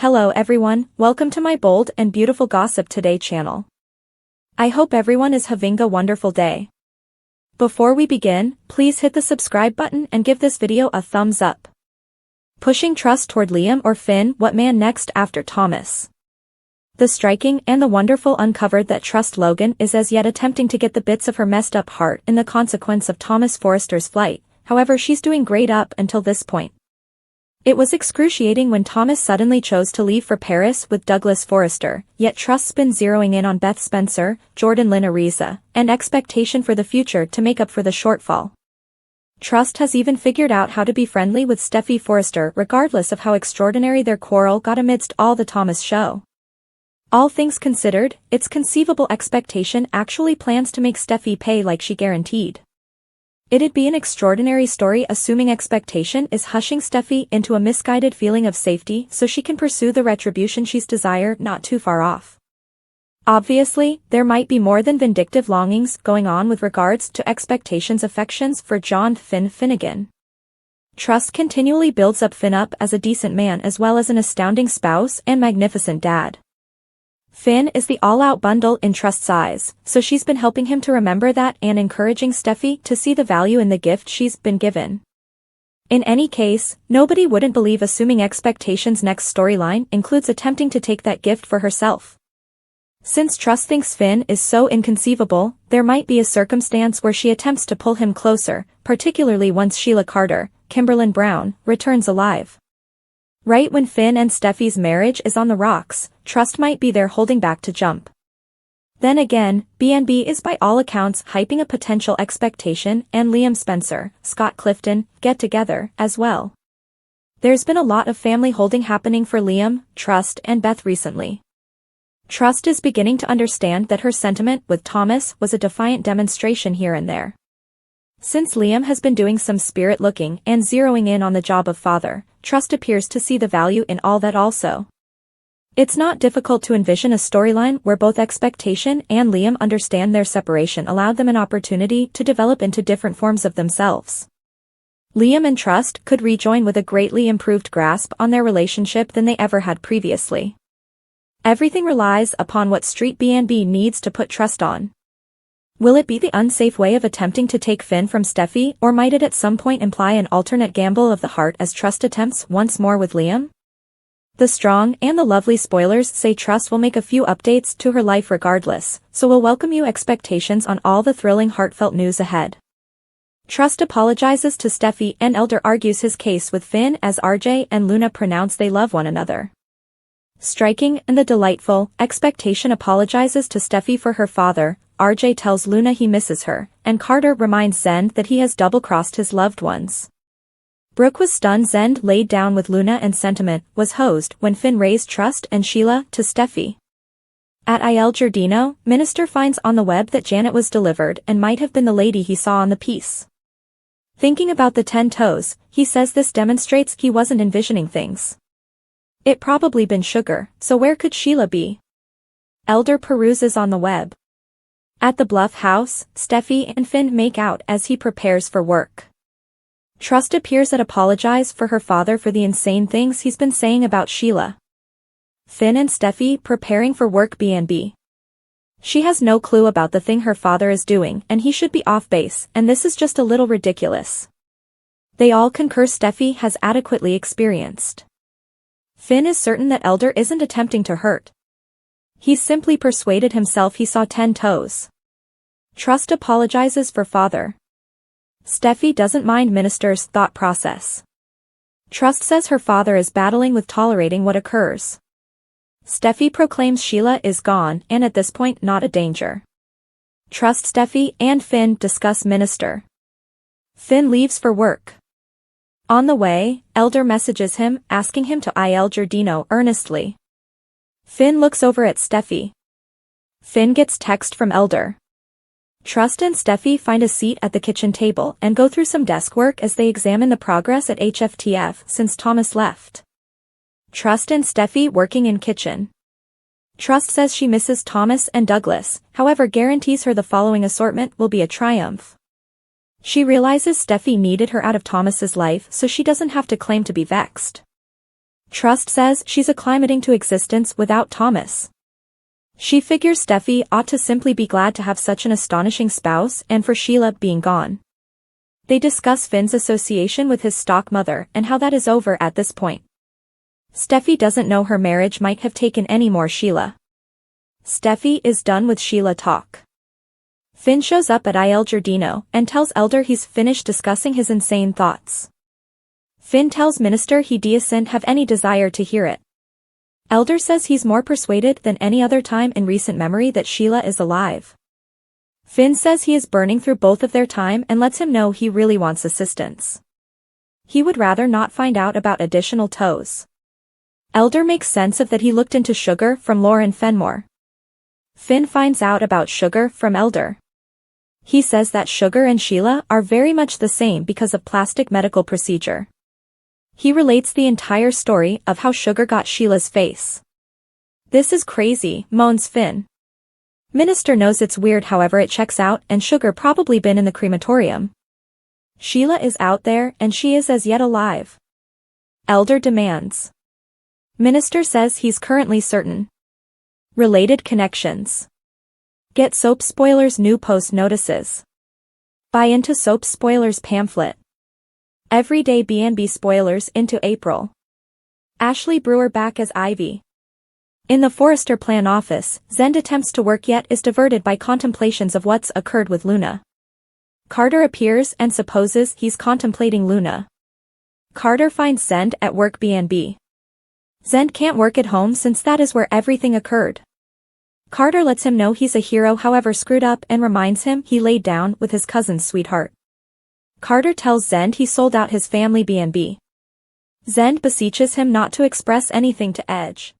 Hello everyone, welcome to my bold and beautiful Gossip Today channel. I hope everyone is having a wonderful day. Before we begin, please hit the subscribe button and give this video a thumbs up. Pushing trust toward Liam or Finn, what man next after Thomas? The striking and the wonderful uncovered that Trust Logan is as yet attempting to get the bits of her messed up heart in the consequence of Thomas Forrester's flight, however she's doing great up until this point. It was excruciating when Thomas suddenly chose to leave for Paris with Douglas Forrester, yet Trust's been zeroing in on Beth Spencer, Jordan Lynn Ariza, and expectation for the future to make up for the shortfall. Trust has even figured out how to be friendly with Steffi Forrester regardless of how extraordinary their quarrel got amidst all the Thomas show. All things considered, it's conceivable expectation actually plans to make Steffi pay like she guaranteed. It'd be an extraordinary story assuming expectation is hushing Steffi into a misguided feeling of safety so she can pursue the retribution she's desired not too far off. Obviously, there might be more than vindictive longings going on with regards to expectation's affections for John Finn Finnegan. Trust continually builds up Finn up as a decent man as well as an astounding spouse and magnificent dad. Finn is the all-out bundle in Trust's eyes, so she's been helping him to remember that and encouraging Steffi to see the value in the gift she's been given. In any case, nobody wouldn't believe assuming expectation's next storyline includes attempting to take that gift for herself. Since Trust thinks Finn is so inconceivable, there might be a circumstance where she attempts to pull him closer, particularly once Sheila Carter, Kimberlyn Brown, returns alive. Right when Finn and Steffi's marriage is on the rocks, Trust might be there holding back to jump. Then again, B&B is by all accounts hyping a potential expectation and Liam Spencer, Scott Clifton, get-together, as well. There's been a lot of family holding happening for Liam, Trust and Beth recently. Trust is beginning to understand that her sentiment with Thomas was a defiant demonstration here and there. Since Liam has been doing some spirit looking and zeroing in on the job of father, Trust appears to see the value in all that also. It's not difficult to envision a storyline where both expectation and Liam understand their separation allowed them an opportunity to develop into different forms of themselves. Liam and Trust could rejoin with a greatly improved grasp on their relationship than they ever had previously. Everything relies upon what Street B&B needs to put Trust on. Will it be the unsafe way of attempting to take Finn from Steffi, or might it at some point imply an alternate gamble of the heart as Trust attempts once more with Liam? The strong and the lovely spoilers say Trust will make a few updates to her life regardless, so we'll welcome you expectations on all the thrilling heartfelt news ahead. Trust apologizes to Steffi and Elder argues his case with Finn as RJ and Luna pronounce they love one another. Striking and the delightful, expectation apologizes to Steffi for her father, RJ tells Luna he misses her, and Carter reminds Zend that he has double-crossed his loved ones. Brooke was stunned Zend laid down with Luna and sentiment was hosed when Finn raised Trust and Sheila to Steffi. At Il Giardino, Minister finds on the web that Janet was delivered and might have been the lady he saw on the piece. Thinking about the 10 toes, he says this demonstrates he wasn't envisioning things. It probably been sugar, so where could Sheila be? Elder peruses on the web. At the Bluff house, Steffi and Finn make out as he prepares for work. Trust appears to apologize for her father for the insane things he's been saying about Sheila. Finn and Steffi preparing for work B&B. She has no clue about the thing her father is doing and he should be off base, and this is just a little ridiculous. They all concur Steffi has adequately experienced. Finn is certain that Elder isn't attempting to hurt. He's simply persuaded himself he saw 10 toes. Trust apologizes for father. Steffi doesn't mind Minister's thought process. Trust says her father is battling with tolerating what occurs. Steffi proclaims Sheila is gone and at this point not a danger. Trust Steffi and Finn discuss Minister. Finn leaves for work. On the way, Elder messages him asking him to Il Giardino earnestly. Finn looks over at Steffi. Finn gets text from Elder. Trust and Steffi find a seat at the kitchen table and go through some desk work as they examine the progress at HFTF since Thomas left. Trust and Steffi working in kitchen. Trust says she misses Thomas and Douglas, however guarantees her the following assortment will be a triumph. She realizes Steffi needed her out of Thomas's life so she doesn't have to claim to be vexed. Trust says she's acclimating to existence without Thomas. She figures Steffi ought to simply be glad to have such an astonishing spouse and for Sheila being gone. They discuss Finn's association with his stock mother and how that is over at this point. Steffi doesn't know her marriage might have taken any more Sheila. Steffi is done with Sheila talk. Finn shows up at Il Giardino and tells Elder he's finished discussing his insane thoughts. Finn tells Minister he doesn't have any desire to hear it. Elder says he's more persuaded than any other time in recent memory that Sheila is alive. Finn says he is burning through both of their time and lets him know he really wants assistance. He would rather not find out about additional toes. Elder makes sense of that he looked into sugar from Lauren Fenmore. Finn finds out about sugar from Elder. He says that Sugar and Sheila are very much the same because of plastic medical procedure. He relates the entire story of how Sugar got Sheila's face. This is crazy, moans Finn. Minister knows it's weird, however it checks out, and Sugar probably been in the crematorium. Sheila is out there and she is as yet alive. Elder demands. Minister says he's currently certain. Related connections. Get Soap Spoilers new post notices. Buy into Soap Spoilers pamphlet. Everyday B&B spoilers into April. Ashley Brewer back as Ivy. In the Forrester plan office, Zend attempts to work yet is diverted by contemplations of what's occurred with Luna. Carter appears and supposes he's contemplating Luna. Carter finds Zend at work B&B. Zend can't work at home since that is where everything occurred. Carter lets him know he's a hero, however screwed up, and reminds him he laid down with his cousin's sweetheart. Carter tells Zend he sold out his family B&B. Zend beseeches him not to express anything to Edge.